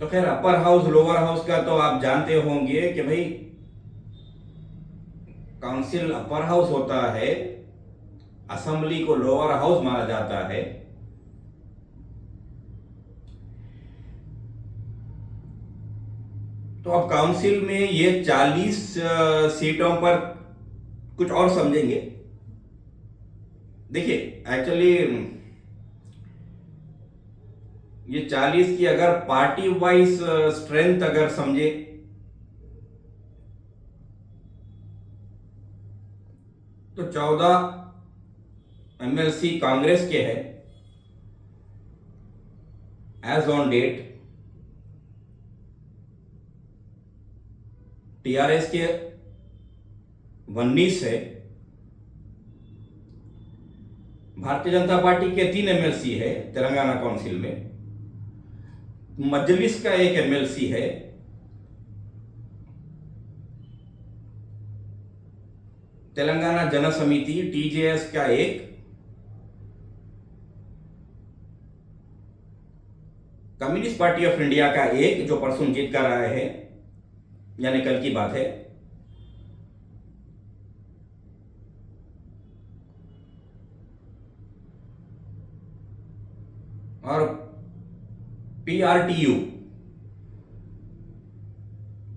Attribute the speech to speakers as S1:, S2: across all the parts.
S1: तो खैर upper house lower house का तो आप जानते होंगे कि भाई काउंसिल अपर हाउस होता है, असेंबली को लोअर हाउस माना जाता है। तो अब काउंसिल में ये 40 सीटों पर कुछ और समझेंगे। देखिए एक्चुअली ये 40 की अगर पार्टी वाइज स्ट्रेंथ अगर समझे तो 14 एमएलसी कांग्रेस के हैं एज ऑन डेट, टीआरएस के 19 है, भारतीय जनता पार्टी के 3 एमएलसी है तेलंगाना काउंसिल में, मजलिस का 1 एमएलसी है, तेलंगाना जन समिति टीजेएस का 1, कम्युनिस्ट पार्टी ऑफ इंडिया का 1 जो परसों जीत कर आए हैं, यानी कल की बात है, और पीआरटीयू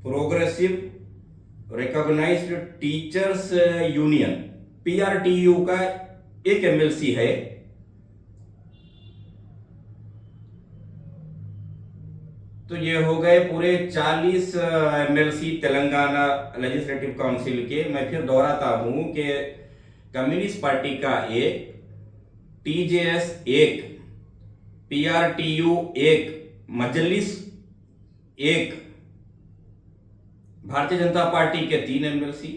S1: प्रोग्रेसिव रिकॉग्नाइज्ड टीचर्स यूनियन, पीआरटीयू का 1 एमएलसी है। तो ये हो गए पूरे 40 एमएलसी तेलंगाना लेजिस्लेटिव काउंसिल के। मैं फिर दोहराता हूं कि कम्युनिस्ट पार्टी का 1, टीजेएस 1, पीआरटीयू 1, मजलिस 1, भारतीय जनता पार्टी के 3 एमएलसी,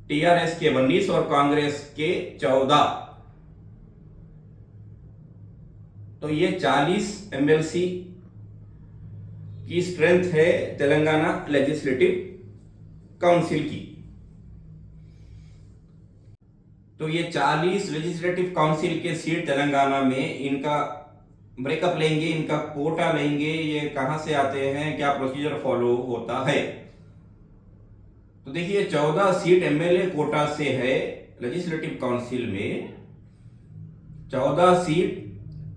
S1: टीआरएस के 19 और कांग्रेस के 14। तो ये 40 एमएलसी की स्ट्रेंथ है तेलंगाना लेजिस्लेटिव काउंसिल की। तो ये 40 लेजिस्लेटिव काउंसिल के सीट तेलंगाना में इनका ब्रेकअप लेंगे, इनका कोटा लेंगे, ये कहां से आते हैं, क्या प्रोसीजर फॉलो होता है। तो देखिए 14 सीट एमएलए कोटा से है लेजिस्लेटिव काउंसिल में, 14 seat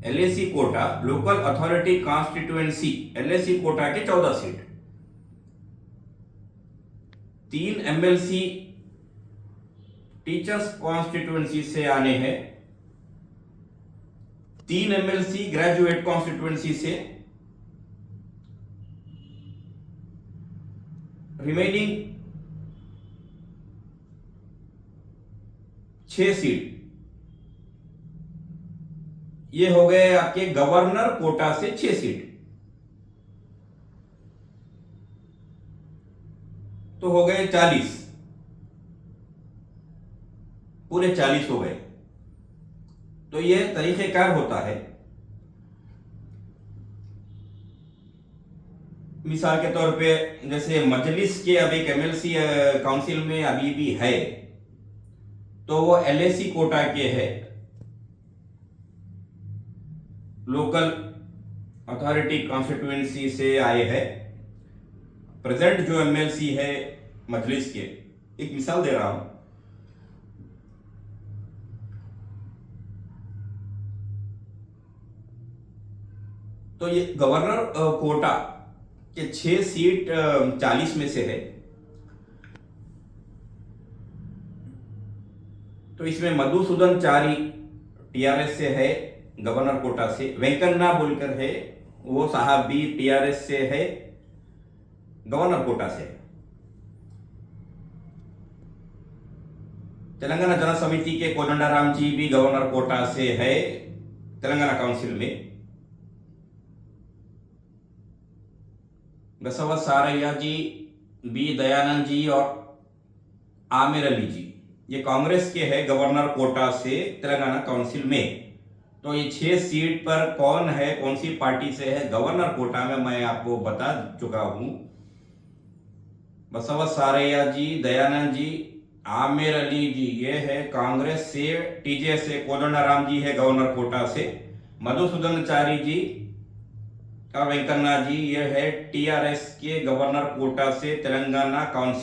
S1: LAC quota local authority constituency LAC quota के 14 सीट, 3 एमएलसी टीचर्स कॉन्स्टिट्यूएंसी से आने हैं, 3 एमएलसी ग्रेजुएट कॉन्स्टिट्यूएंसी से, रिमेनिंग 6 सीट ये हो गए आपके गवर्नर कोटा से 6 सीट, तो हो गए 40, पूरे 40 हो गए। तो ये तरीकेकार होता है। मिसाल के तौर पे जैसे मजलिस के अब एक एमएलसी काउंसिल में अभी भी है, तो वो एलएसी कोटा के है, लोकल अथॉरिटी कॉन्स्टिट्यूएंसी से आए हैं। प्रेजेंट जो एमएलसी है मजलिस के, एक मिसाल दे रहा हूं, तो ये गवर्नर कोटा के 6 सीट 40 में से है। तो इसमें मधुसूदन चारी टीआरएस से है गवर्नर कोटा से, वेंकन्ना बोलकर है वो साहब भी टीआरएस से है, गवर्नर कोटा से। तेलंगाना जन समिति के कोदंडाराम जी भी गवर्नर कोटा से है तेलंगाना काउंसिल में। बसव सारయ్య जी, बी दयानंद जी और आमिर अली जी ये कांग्रेस के हैं गवर्नर कोटा से तेलंगाना काउंसिल में। तो ये 6 सीट पर कौन है, कौन सी पार्टी से है गवर्नर कोटा में, मैं आपको बता चुका हूं। बसव सारయ్య जी, दयानंद जी, आमिर अली जी ये है कांग्रेस से, टीजेएस से कोदंडाराम जी है गवर्नर कोटा से, मधुसूदनाचारी जी और वेंकन्ना जी, ये है टीआरएस के गवर्नर कोटा से तेलंगाना काउंसिल